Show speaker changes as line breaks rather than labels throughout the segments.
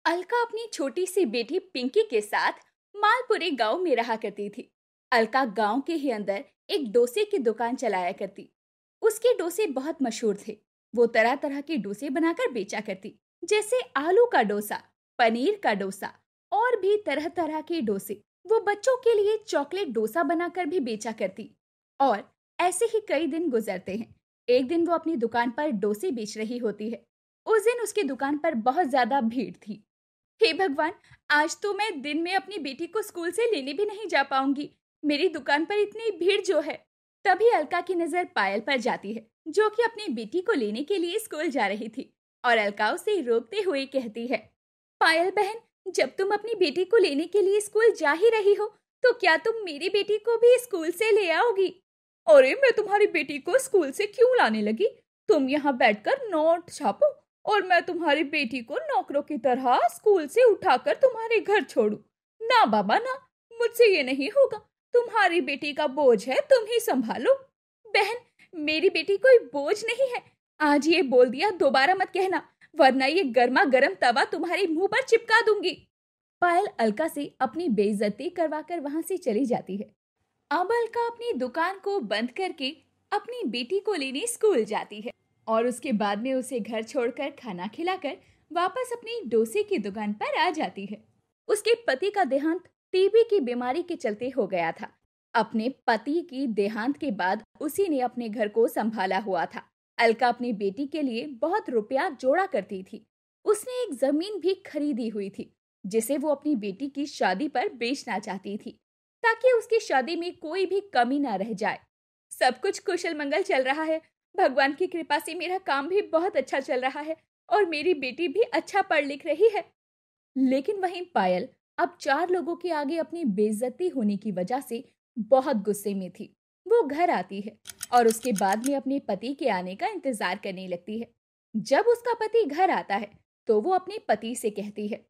अलका अपनी छोटी सी बेटी पिंकी के साथ मालपुरे गांव में रहा करती थी। अलका गांव के ही अंदर एक डोसे की दुकान चलाया करती। उसके डोसे बहुत मशहूर थे। वो तरह तरह के डोसे बनाकर बेचा करती, जैसे आलू का डोसा, पनीर का डोसा और भी तरह तरह के डोसे। वो बच्चों के लिए चॉकलेट डोसा बनाकर भी बेचा करती। और ऐसे ही कई दिन गुजरते हैं। एक दिन वो अपनी दुकान पर डोसे बेच रही होती है। उस दिन उसकी दुकान पर बहुत ज्यादा भीड़ थी। हे भगवान, आज तो मैं दिन में अपनी बेटी को स्कूल से लेने भी नहीं जा पाऊंगी। मेरी दुकान पर इतनी भीड़ जो है। तभी अलका की नजर पायल पर जाती है, जो कि अपनी बेटी को लेने के लिए स्कूल जा रही थी। और अलका उसे रोकते हुए कहती है, पायल बहन, जब तुम अपनी बेटी को लेने के लिए स्कूल जा ही रही हो, तो क्या तुम मेरी बेटी को भी स्कूल से ले आओगी? अरे, मैं तुम्हारी बेटी को स्कूल से क्यों लाने लगी? तुम यहाँ बैठकर नोट छापो और मैं तुम्हारी बेटी को नौकरों की तरह स्कूल से उठाकर तुम्हारे घर छोड़ू। ना बाबा ना, मुझसे ये नहीं होगा। तुम्हारी बेटी का बोझ है, तुम ही संभालो। बहन, मेरी बेटी कोई बोझ नहीं है। आज ये बोल दिया, दोबारा मत कहना, वरना ये गर्मा गर्म तवा तुम्हारे मुंह पर चिपका दूंगी। पायल अलका से अपनी बेइज्जती करवाकर वहां से चली जाती है। अब अलका अपनी दुकान को बंद करके अपनी बेटी को लेने स्कूल जाती है। और उसके बाद में उसे घर छोड़कर खाना खिलाकर वापस अपनी डोसे की दुकान पर आ जाती है। उसके पति का देहांत टीबी की बीमारी के चलते हो गया था। अपने पति की देहांत के बाद उसी ने अपने घर को संभाला हुआ था। अलका अपनी बेटी के लिए बहुत रुपया जोड़ा करती थी। उसने एक जमीन भी खरीदी हुई थी, जिसे वो अपनी बेटी की शादी पर बेचना चाहती थी, ताकि उसकी शादी में कोई भी कमी ना रह जाए। सब कुछ कुशल मंगल चल रहा है। भगवान की कृपा से मेरा काम भी बहुत अच्छा चल रहा है और मेरी बेटी भी अच्छा पढ़ लिख रही है। लेकिन वहीं पायल अब 4 लोगों के आगे अपनी बेइज्जती होने की वजह से बहुत गुस्से में थी। वो घर आती है और उसके बाद में अपने पति के आने का इंतजार करने लगती है। जब उसका पति घर आता है, तो वो अपने पति से कहती है,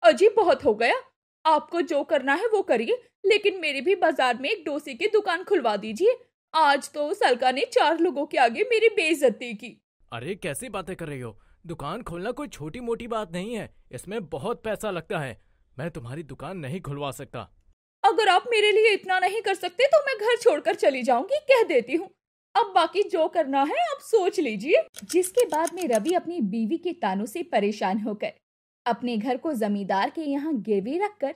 अजी, बहुत हो गया। आपको जो करना है वो करिए, लेकिन मेरी भी बाजार में एक डोसे की दुकान खुलवा दीजिए। आज तो उस अलका ने 4 लोगों के आगे मेरी बेइज्जती की।
अरे, कैसी बातें कर रही हो? दुकान खोलना कोई छोटी मोटी बात नहीं है। इसमें बहुत पैसा लगता है। मैं तुम्हारी दुकान नहीं खुलवा सकता।
अगर आप मेरे लिए इतना नहीं कर सकते तो मैं घर छोड़कर चली जाऊंगी, कह देती हूँ। अब बाकी जो करना है आप सोच लीजिए। जिसके बाद में रवि अपनी बीवी के तानों से परेशान होकर अपने घर को जमींदार के यहाँ गिरवी रखकर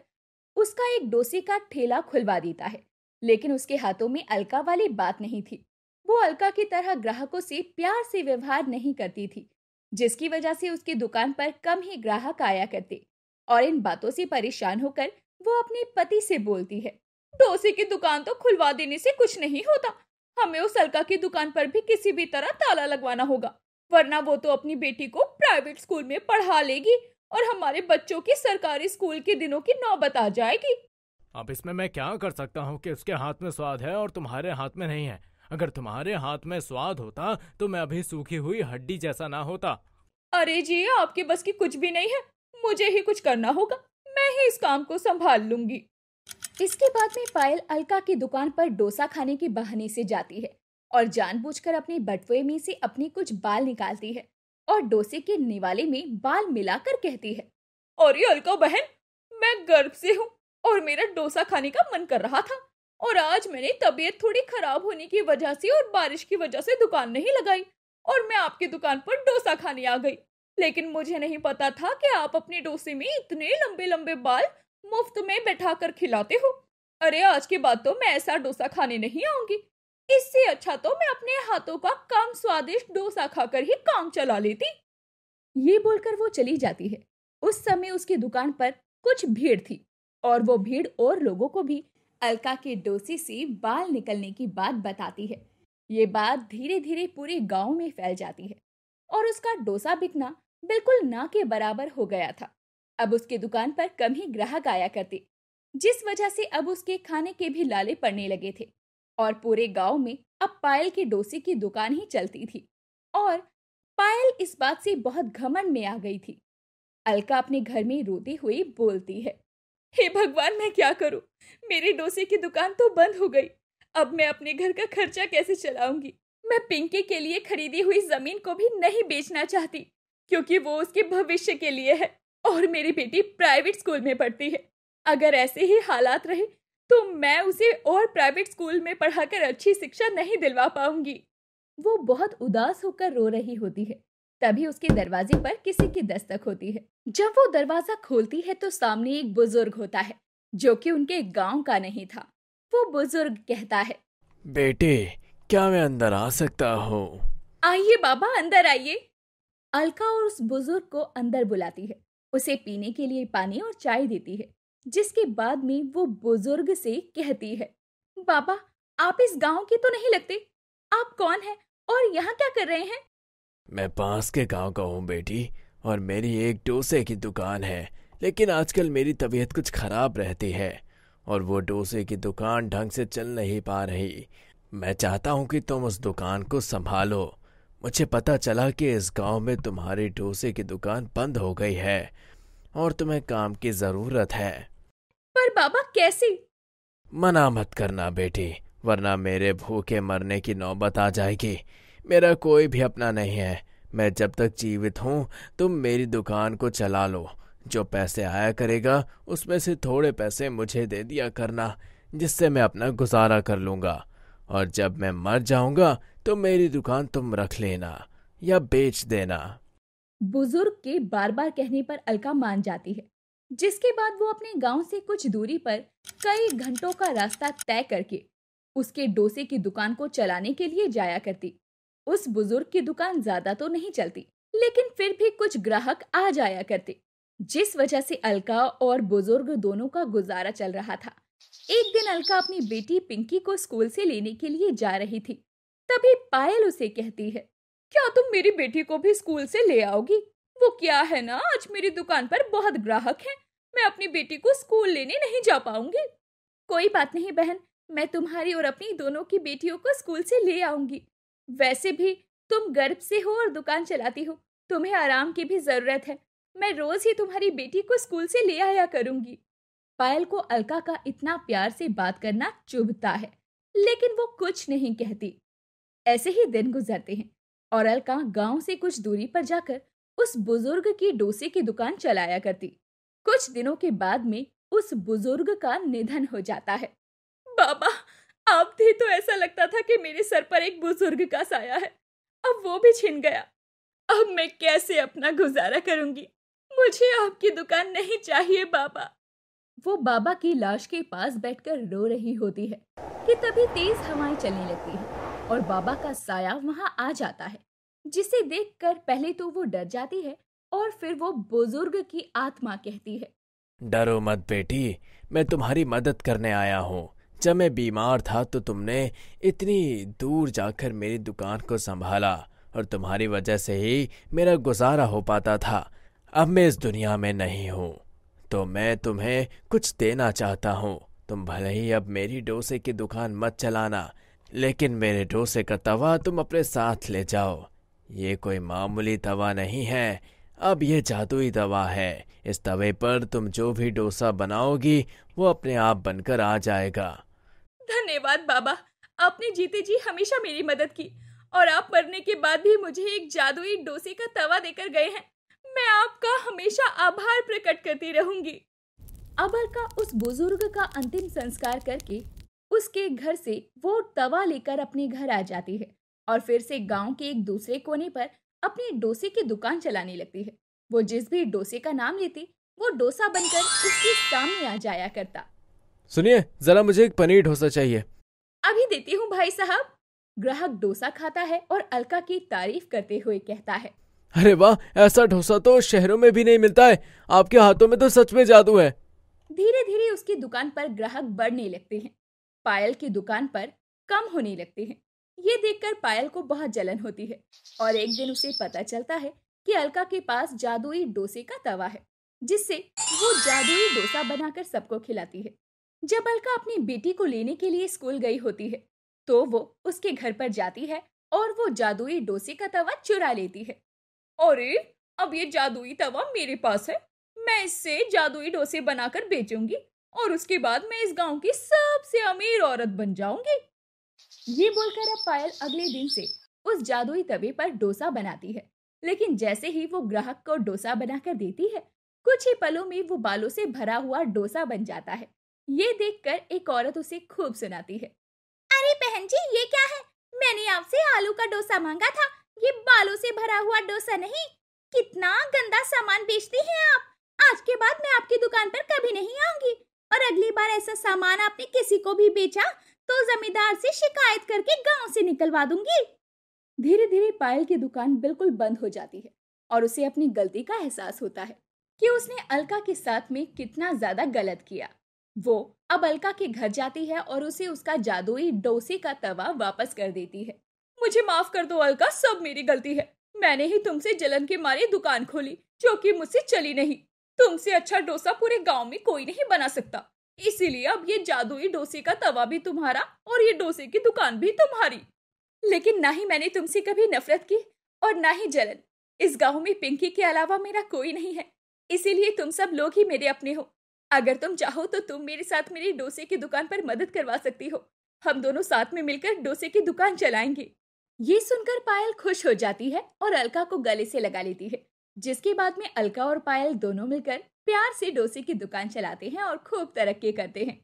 उसका एक डोसे का ठेला खुलवा देता है। लेकिन उसके हाथों में अलका वाली बात नहीं थी। वो अलका की तरह ग्राहकों से प्यार से व्यवहार नहीं करती थी, जिसकी वजह से उसकी दुकान पर कम ही ग्राहक आया करते। और इन बातों से परेशान होकर वो अपने पति से बोलती है, डोसे की दुकान तो खुलवा देने से कुछ नहीं होता। हमें उस अलका की दुकान पर भी किसी भी तरह ताला लगवाना होगा, वरना वो तो अपनी बेटी को प्राइवेट स्कूल में पढ़ा लेगी और हमारे बच्चों की सरकारी स्कूल के दिनों की नौबत आ जाएगी।
अब इसमें मैं क्या कर सकता हूँ कि उसके हाथ में स्वाद है और तुम्हारे हाथ में नहीं है। अगर तुम्हारे हाथ में स्वाद होता तो मैं अभी सूखी हुई हड्डी जैसा ना होता।
अरे जी, आपके बस की कुछ भी नहीं है। मुझे ही कुछ करना होगा। मैं ही इस काम को संभाल लूंगी। इसके बाद में पायल अलका की दुकान पर डोसा खाने के बहाने से जाती है और जानबूझकर अपने बटुए में से अपने कुछ बाल निकालती है और डोसे के निवाले में बाल मिलाकर कहती है, अरे अलका बहन, मैं गर्भ से हूँ और मेरा डोसा खाने का मन कर रहा था। और आज मैंने तबीयत थोड़ी खराब होने की वजह से और बारिश की वजह से दुकान नहीं लगाई और मैं आपकी दुकान पर डोसा खाने आ गई। लेकिन मुझे नहीं पता था कि आप अपने डोसे में इतने लंबे लंबे बाल मुफ्त में बैठा कर खिलाते हो। अरे, आज के बाद तो मैं ऐसा डोसा खाने नहीं आऊंगी। इससे अच्छा तो मैं अपने हाथों का कम स्वादिष्ट डोसा खाकर ही काम चला लेती। ये बोलकर वो चली जाती है। उस समय उसकी दुकान पर कुछ भीड़ थी और वो भीड़ और लोगों को भी अलका के डोसे से बाल निकलने की बात बताती है। ये बात धीरे धीरे पूरे गांव में फैल जाती है और उसका डोसा बिकना बिल्कुल ना के बराबर हो गया था। अब उसकी दुकान पर कम ही ग्राहक आया करते, जिस वजह से अब उसके खाने के भी लाले पड़ने लगे थे। और पूरे गांव में अब पायल के डोसे की दुकान ही चलती थी। और पायल इस बात से बहुत घमंड में आ गई थी। अलका अपने घर में रोती हुई बोलती है, हे भगवान, मैं क्या करूं? मेरी डोसे की दुकान तो बंद हो गई। अब मैं अपने घर का खर्चा कैसे चलाऊंगी? मैं पिंकी के लिए खरीदी हुई जमीन को भी नहीं बेचना चाहती, क्योंकि वो उसके भविष्य के लिए है। और मेरी बेटी प्राइवेट स्कूल में पढ़ती है। अगर ऐसे ही हालात रहे तो मैं उसे और प्राइवेट स्कूल में पढ़ाकर अच्छी शिक्षा नहीं दिलवा पाऊंगी। वो बहुत उदास होकर रो रही होती है। तभी उसके दरवाजे पर किसी की दस्तक होती है। जब वो दरवाजा खोलती है तो सामने एक बुजुर्ग होता है, जो कि उनके गांव का नहीं था। वो बुजुर्ग कहता है,
बेटे, क्या मैं अंदर आ सकता हूँ?
आइए बाबा, अंदर आइए। अलका और उस बुजुर्ग को अंदर बुलाती है, उसे पीने के लिए पानी और चाय देती है। जिसके बाद में वो बुजुर्ग से कहती है, बाबा, आप इस गांव के तो नहीं लगते। आप कौन हैं और यहाँ क्या कर रहे हैं?
मैं पास के गांव का हूँ बेटी, और मेरी एक डोसे की दुकान है। लेकिन आजकल मेरी तबीयत कुछ खराब रहती है और वो डोसे की दुकान ढंग से चल नहीं पा रही। मैं चाहता हूँ कि तुम उस दुकान को संभालो। मुझे पता चला कि इस गांव में तुम्हारी डोसे की दुकान बंद हो गई है और तुम्हें काम की ज़रूरत है।
पर बाबा, कैसे?
मना मत करना बेटी, वरना मेरे भूखे मरने की नौबत आ जाएगी। मेरा कोई भी अपना नहीं है। मैं जब तक जीवित हूँ तुम मेरी दुकान को चला लो। जो पैसे आया करेगा उसमें से थोड़े पैसे मुझे दे दिया करना, जिससे मैं अपना गुजारा कर लूँगा। और जब मैं मर जाऊँगा तो मेरी दुकान तुम रख लेना या बेच देना।
बुजुर्ग के बार बार कहने पर अलका मान जाती है। जिसके बाद वो अपने गांव से कुछ दूरी पर कई घंटों का रास्ता तय करके उसके डोसे की दुकान को चलाने के लिए जाया करती। उस बुजुर्ग की दुकान ज्यादा तो नहीं चलती, लेकिन फिर भी कुछ ग्राहक आ जाया करते, जिस वजह से अलका और बुजुर्ग दोनों का गुजारा चल रहा था। एक दिन अलका अपनी बेटी पिंकी को स्कूल से लेने के लिए जा रही थी। तभी पायल उसे कहती है, क्या तुम मेरी बेटी को भी स्कूल से ले आओगी? वो क्या है ना, आज मेरी दुकान पर बहुत ग्राहक हैं। मैं अपनी बेटी को स्कूल लेने नहीं जा पाऊंगी। कोई बात नहीं बहन, मैं तुम्हारी और अपनी दोनों की बेटियों को स्कूल से ले आऊंगी। वैसे भी तुम गर्भ से हो और दुकान चलाती हो, तुम्हें आराम की भी जरूरत है। मैं रोज ही तुम्हारी बेटी को स्कूल से ले आया करूंगी। पायल को अलका का इतना प्यार से बात करना चुभता है, लेकिन वो कुछ नहीं कहती। ऐसे ही दिन गुजरते हैं और अलका गांव से कुछ दूरी पर जाकर उस बुजुर्ग की डोसे की दुकान चलाया करती। कुछ दिनों के बाद में उस बुजुर्ग का निधन हो जाता है। बाबा, आप थे तो ऐसा लगता था कि मेरे सर पर एक बुजुर्ग का साया है। अब वो भी छिन गया। अब मैं कैसे अपना गुजारा करूंगी? मुझे आपकी दुकान नहीं चाहिए बाबा। वो बाबा की लाश के पास बैठकर रो रही होती है कि तभी तेज हवाएं चलने लगती है और बाबा का साया वहां आ जाता है, जिसे देखकर पहले तो वो डर जाती है और फिर वो बुजुर्ग की आत्मा कहती है,
डरो मत बेटी, मैं तुम्हारी मदद करने आया हूँ। जब मैं बीमार था तो तुमने इतनी दूर जाकर मेरी दुकान को संभाला और तुम्हारी वजह से ही मेरा गुजारा हो पाता था। अब मैं इस दुनिया में नहीं हूँ तो मैं तुम्हें कुछ देना चाहता हूँ। तुम भले ही अब मेरी डोसे की दुकान मत चलाना, लेकिन मेरे डोसे का तवा तुम अपने साथ ले जाओ। ये कोई मामूली तवा नहीं है, अब ये जादुई तवा है। इस तवे पर तुम जो भी डोसा बनाओगी वो अपने आप बनकर आ जाएगा।
धन्यवाद बाबा, आपने जीते जी हमेशा मेरी मदद की और आप मरने के बाद भी मुझे एक जादुई डोसे का तवा देकर गए हैं। मैं आपका हमेशा आभार प्रकट करती रहूंगी। अब अलका उस बुजुर्ग का अंतिम संस्कार करके उसके घर से वो तवा लेकर अपने घर आ जाती है और फिर से गांव के एक दूसरे कोने पर अपनी डोसे की दुकान चलाने लगती है। वो जिस भी डोसे का नाम लेती, वो डोसा बनकर उसके सामने आ जाया करता।
सुनिए, जरा मुझे एक पनीर डोसा चाहिए।
अभी देती हूँ भाई साहब। ग्राहक डोसा खाता है और अलका की तारीफ करते हुए कहता है,
अरे वाह, ऐसा डोसा तो शहरों में भी नहीं मिलता है। आपके हाथों में तो सच में जादू है।
धीरे धीरे उसकी दुकान पर ग्राहक बढ़ने लगते हैं। पायल की दुकान पर कम होने लगते हैं। ये देखकर पायल को बहुत जलन होती है और एक दिन उसे पता चलता है कि अलका के पास जादुई डोसे का तवा है, जिससे वो जादुई डोसा बनाकर सबको खिलाती है। जब अलका अपनी बेटी को लेने के लिए स्कूल गई होती है, तो वो उसके घर पर जाती है और वो जादुई डोसे का तवा चुरा लेती है। अरे, अब ये जादुई तवा मेरे पास है। मैं इससे जादुई डोसे बनाकर बेचूंगी और उसके बाद मैं इस गांव की सबसे अमीर औरत बन जाऊंगी। ये बोलकर अब पायल अगले दिन से उस जादुई तवे पर डोसा बनाती है। लेकिन जैसे ही वो ग्राहक को डोसा बनाकर देती है, कुछ ही पलों में वो बालों से भरा हुआ डोसा बन जाता है। ये देखकर एक औरत उसे खूब सुनाती है। अरे बहन जी, ये क्या है? मैंने आपसे आलू का डोसा मांगा था, ये बालों से भरा हुआ डोसा नहीं। कितना गंदा सामान बेचती हैं आप। आज के बाद मैं आपकी दुकान पर कभी नहीं आऊंगी, और अगली बार ऐसा सामान आपने किसी को भी बेचा तो जमींदार से शिकायत करके गांव से निकलवा दूंगी। धीरे धीरे पायल की दुकान बिल्कुल बंद हो जाती है और उसे अपनी गलती का एहसास होता है कि उसने अलका के साथ में कितना ज्यादा गलत किया। वो अब अलका के घर जाती है और उसे उसका जादुई डोसे का तवा वापस कर देती है। मुझे माफ कर दो अलका, सब मेरी गलती है। मैंने ही तुमसे जलन के मारे दुकान खोली, जो कि मुझसे चली नहीं। तुमसे अच्छा डोसा पूरे गांव में कोई नहीं बना सकता, इसीलिए अब ये जादुई डोसे का तवा भी तुम्हारा और ये डोसे की दुकान भी तुम्हारी। लेकिन ना ही मैंने तुमसे कभी नफरत की और ना ही जलन। इस गांव में पिंकी के अलावा मेरा कोई नहीं है, इसीलिए तुम सब लोग ही मेरे अपने हो। अगर तुम चाहो तो तुम मेरे साथ मेरी डोसे की दुकान पर मदद करवा सकती हो। हम दोनों साथ में मिलकर डोसे की दुकान चलाएंगे। ये सुनकर पायल खुश हो जाती है और अलका को गले से लगा लेती है, जिसके बाद में अलका और पायल दोनों मिलकर प्यार से डोसे की दुकान चलाते हैं और खूब तरक्की करते हैं।